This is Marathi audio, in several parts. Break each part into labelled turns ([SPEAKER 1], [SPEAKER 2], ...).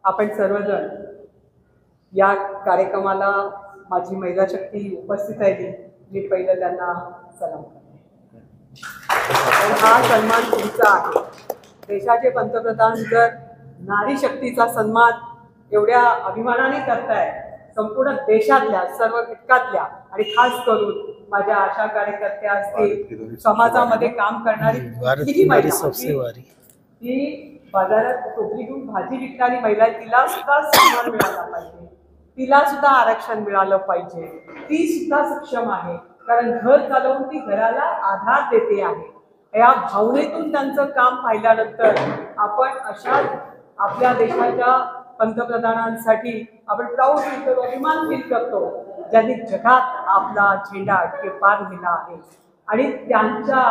[SPEAKER 1] आपण सर्वजण या कार्यक्रमाला माझी महिला शक्ती उपस्थित आहे, मी पहिलं त्यांना सलाम करते। हा सन्मान तुमचा आहे। देशाचे पंतप्रधान जर नारी शक्तीचा सन्मान एवढ्या अभिमानाने करताय, संपूर्ण देशातल्या सर्व घटकातल्या आणि खास करून माझ्या आशा कार्यकर्त्या असतील, समाजामध्ये काम करणारी किती महिला, ती बाजारात टोपली घेऊन भाजी विकणारी महिला, तिला सुद्धा सन्मान मिळाला पाहिजे, तिला सुद्धा आरक्षण मिळालं पाहिजे, ती सुद्धा सक्षम आहे, कारण घर चालवून ती घराला आधार देते आहे। या भावनेतून त्यांचं काम पाहिल्यानंतर आपण अशा आपल्या देशाच्या पंतप्रधानांसाठी आपण प्राऊड फील करतो, अभिमान फील करतो, ज्यांनी जगात आपला झेंडा अटके पार नेला आहे। आणि त्यांच्या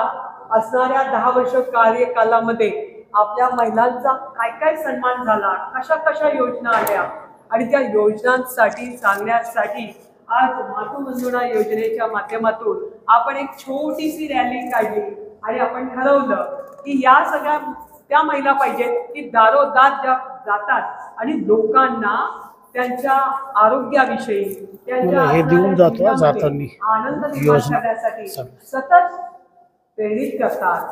[SPEAKER 1] असणाऱ्या 10 वर्ष कार्यकालामध्ये आपल्या महिलांचा काय काय सन्मान झाला, कशा कशा योजना आल्या, आणि त्या योजनांसाठी सांगण्यासाठी आज मातृवंदना योजनेच्या माध्यमातून आपण एक छोटीशी रॅली काढली आणि आपण ठरवलं की या सगळ्या त्या महिला पाहिजेत की दारोदार ज्या जातात आणि लोकांना त्यांच्या आरोग्याविषयी, त्यांच्या आनंद निर्माण करण्यासाठी सतत प्रेरित करतात,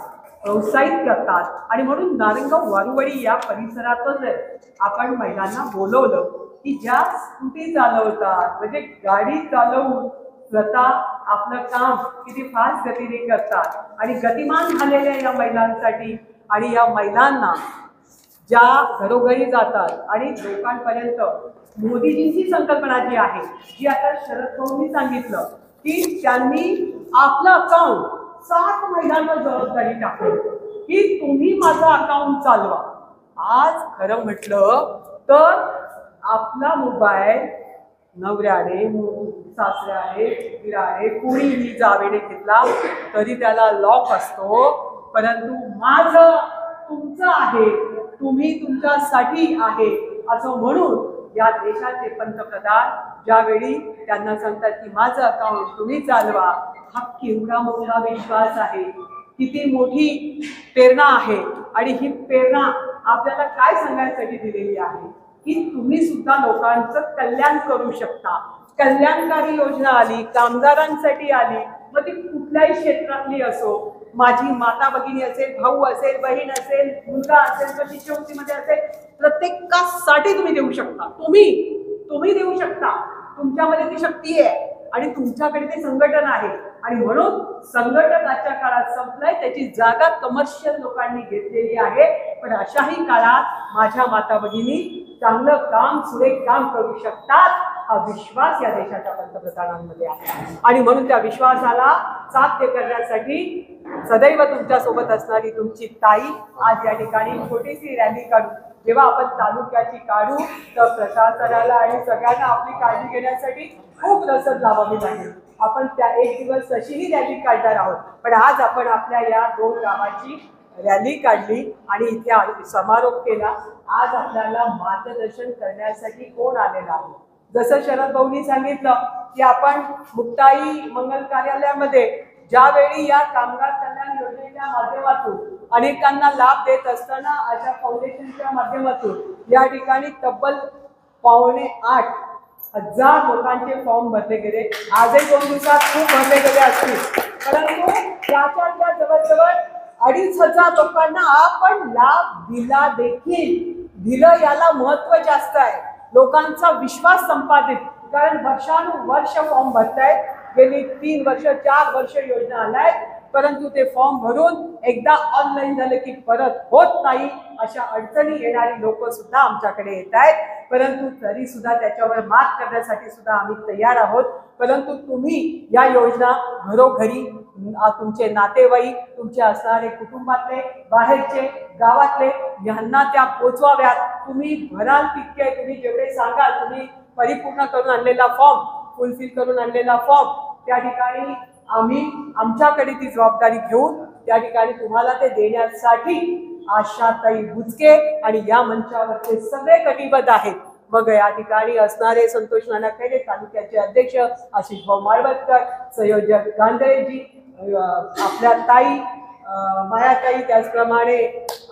[SPEAKER 1] प्रोत्साहित करतात। आणि म्हणून नारायणगाव वारुवडी या परिसरातच आपण महिलांना बोलवलं की ज्या स्कूटी चालवतात, म्हणजे गाडी चालवून स्वतः आपलं काम किती फास्ट गतीने करतात, आणि गतिमान झालेल्या या महिलांसाठी आणि या महिलांना ज्या घरोघरी जातात आणि लोकांपर्यंत मोदीजींची संकल्पना जी आहे, जी आता शरद पवारांनी सांगितलं की त्यांनी आपलं अकाउंट 7 महिलांवर जबाबदारी टाकली की तुम्ही माझं अकाउंट चालवा। आज खरं म्हटलं तर आपला मोबाईल नवऱ्याने, सासऱ्याने, दिराने, कुणीही जावेने घेतला तरी त्याला लॉक असतो, परंतु माझं तुमचं आहे, तुम्ही तुमच्यासाठी आहे असं म्हणून या देशाचे पंतप्रधान ज्यावेळी त्यांना सांगतात की माझं अकाउंट तुम्ही चालवा, हा केवढा मोठा विश्वास आहे, किती मोठी प्रेरणा आहे। आणि ही प्रेरणा आपल्याला काय सांगण्यासाठी दिलेली आहे की तुम्ही सुद्धा लोकांचं कल्याण करू शकता। कल्याणकारी योजना आली, कामगारांसाठी आली, मग ती कुठल्याही क्षेत्रातली असो, माझी माता भगिनी असेल, भाऊ असेल, बहीण असेल, मुलगा असेल, तर शिष्यवृत्तीमध्ये असेल, प्रत्येकासाठी तुम्ही देऊ शकता, तुम्ही देऊ शकता, तुमच्यामध्ये ती शक्ती आहे आणि तुमच्याकडे ते संघटन आहे। आणि म्हणून संघटन आजच्या काळात संपलंय, त्याची जागा कमर्शियल लोकांनी घेतलेली आहे। पण अशाही काळात माझ्या माता भगिनी चांगलं काम, सुरेख काम करू शकतात, हा विश्वास या देशाच्या पंतप्रधानांमध्ये आहे। आणि म्हणून त्या विश्वासाला साध्य करण्यासाठी सदैव तुमच्या सोबत असणारी तुमची ताई आज या ठिकाणी छोटीशी रॅली काढू। जेव्हा आपण तालुक्याची काढू तर प्रशासनाला आणि सगळ्यांना आपली काळजी घेण्यासाठी खूप रसद लावावी लागेल। आपण त्या एक दिवस तशीही रॅली काढणार आहोत, पण आज आपण आपल्या या 2 गावाची रॅली काढली आणि इथे समारोप केला। आज आपल्याला मार्गदर्शन करण्यासाठी कोण आलेला आहे, जसं शरद भाऊंनी सांगितलं की आपण मुक्ताई मंगल कार्यालयामध्ये ज्यावेळी या कामगार कल्याण योजनेच्या माध्यमातून अनेकांना लाभ देत असताना अशा फाउंडेशनच्या माध्यमातून या ठिकाणी तब्बल 7,500 लोकांचे फॉर्म भरले गेले। आजही 2 दिवसात खूप भरले गेले असतील, परंतु त्याच्यातल्या जवळजवळ 2,500 लोकांना आपण लाभ दिला देखील। दिलं याला महत्व जास्त आहे, लोकांचा विश्वास संपादित, कारण वर्षानुवर्ष फॉर्म भरतायत, गेली 3 वर्ष 4 वर्ष योजना आलाय, परंतु ते फॉर्म भरून एकदा ऑनलाईन झालं की परत होत नाही, अशा अडचणी येणारी लोक सुद्धा आमच्याकडे येत आहेत। परंतु तरी सुद्धा त्याच्यावर मात करण्यासाठी सुद्धा आम्ही तयार आहोत। परंतु तुम्ही या योजना घरोघरी तुमचे नातेवाईक, तुमचे असणारे कुटुंबातले, बाहेरचे, गावातले यांना त्या पोचवाव्यात। तुम्ही भराल तितके, तुम्ही जेवढे सांगाल, तुम्ही परिपूर्ण करून आणलेला फॉर्म, फुलफिल करून आणलेला फॉर्म, त्या ठिकाणी आम्ही आमच्याकडे ती जबाबदारी घेऊन त्या ठिकाणी तुम्हाला ते देण्यासाठी आशाताई बुचके आणि या मंचावरचे सगळे कटिबद्ध आहेत। मग या ठिकाणी असणारे संतोष नाना खैरे तालुक्याचे अध्यक्ष, आशिष भाऊ माळवतकर, संयोजक गांधळेजी, आपल्या ताई मायाताई, त्याचप्रमाणे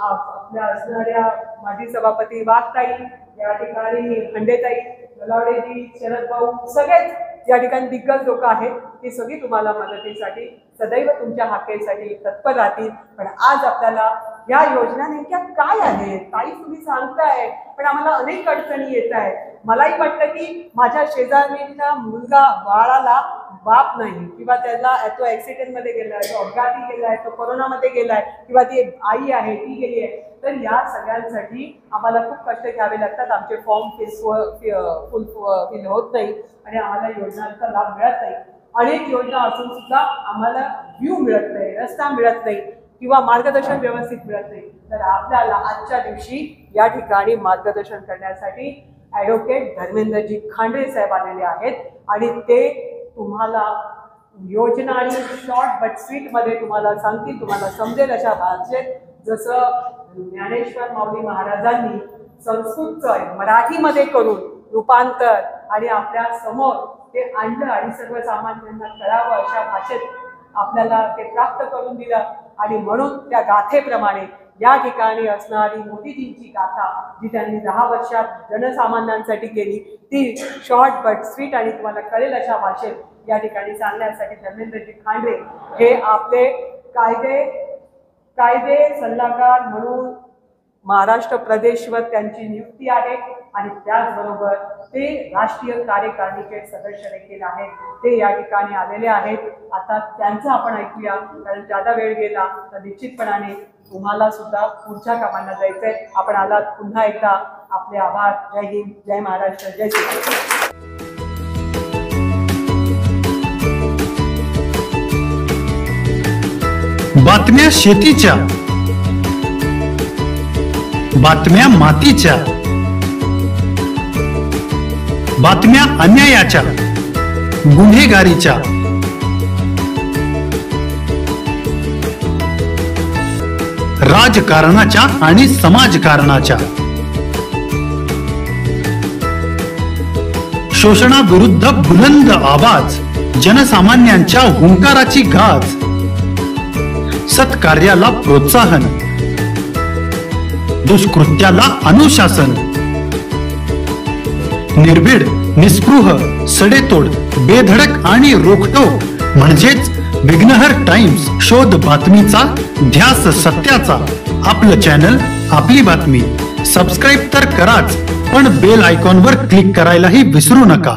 [SPEAKER 1] आपल्या असणाऱ्या माजी सभापती वाघताई, या ठिकाणी खंडेताई, नलावडेजी, शरद भाऊ, सगळेच या ठिकाणी दिग्गज लोक आहेत. ती सगळी तुम्हाला मदतीसाठी सदैव तुमच्या हाकेसाठी तत्पर राहतील. पण आज आपल्याला या योजना नेमक्या काय आहेत ताई तुम्ही सांगताय, पण आम्हाला अनेक अडचणी येत आहेत. मलाही वाटतं की माझ्या शेजारीचा मुलगा बाळाला बाप नाही, किंवा त्याला तो ऍक्सिडेंटमध्ये गेलाय, तो अपघाती गेलाय, तो कोरोनामध्ये गेलाय, किंवा ती आई आहे ती गेली आहे. तर या सगळ्यांसाठी आम्हाला खूप कष्ट घ्यावे लागतात. आमचे फॉर्म फिल होत नाही आणि आम्हाला योजनांचा लाभ मिळत नाही. अनेक योजना असून सुद्धा आम्हाला व्ह्यू मिळत नाही, रस्ता मिळत नाही, किंवा मार्गदर्शन व्यवस्थित मिळत नाही. तर आपल्याला आजच्या दिवशी या ठिकाणी मार्गदर्शन करण्यासाठी ॲडव्होकेट धर्मेंद्रजी खांडे साहेब आलेले आहेत आणि ते तुम्हाला योजना आणि शॉर्ट बट स्वीट मध्ये तुम्हाला सांगतील, तुम्हाला समजेल अशा भाषेत. जसं ज्ञानेश्वर माऊली महाराजांनी संस्कृतचं मराठीमध्ये करून रूपांतर आणि आपल्या समोर ते आणलं आणि सर्वसामान्यांना कळावं अशा भाषेत आपल्याला ते प्राप्त करून दिलं. आणि म्हणून त्या गाथेप्रमाणे या ठिकाणी असणारी मोदीजींची गाथा जी त्यांनी 10 वर्षात जनसामान्यांसाठी केली, ती शॉर्ट बट स्वीट आणि तुम्हाला कळेल अशा भाषेत या ठिकाणी सांगण्यासाठी धर्मेंद्रजी खांडे हे आपले कायदे सल्लागार म्हणून महाराष्ट्र प्रदेशवर त्यांची नियुक्ती आहे. आणि त्याचबरोबर ते राष्ट्रीय कार्यकारिणीचे सदस्य देखील आहेत. ते या ठिकाणी आलेले आहेत. आता त्यांचं आपण ऐकूया, कारण ज्यादा वेळ गेला तर निश्चितपणाने तुम्हाला सुद्धा पुढच्या कामांना जायचंय. आपण आलात, पुन्हा एकदा आपले आभार. जय हिंद, जय महाराष्ट्र, जय श्री.
[SPEAKER 2] बातम्या शेतीच्या, बातम्या मातीच्या, बातम्या अन्यायाच्या, गुन्हेगारीच्या, राजकारणाच्या आणि समाजकारणाच्या, शोषणाविरुद्ध बुलंद आवाज, जनसामान्यांच्या हुंकाराची गाज, सत्कार्याला प्रोत्साहन, दुष्कृत्याला अनुशासन, निर्भीड, निस्पृह, सडेतोड, बेधडक आणि रोखटोक म्हणजेच विघ्नहर टाइम्स. शोध बातमीचा, ध्यास सत्याचा. आपलं चॅनल, आपली बातमी. सबस्क्राईब तर कराच, पण बेल आयकॉनवर क्लिक करायलाही विसरू नका.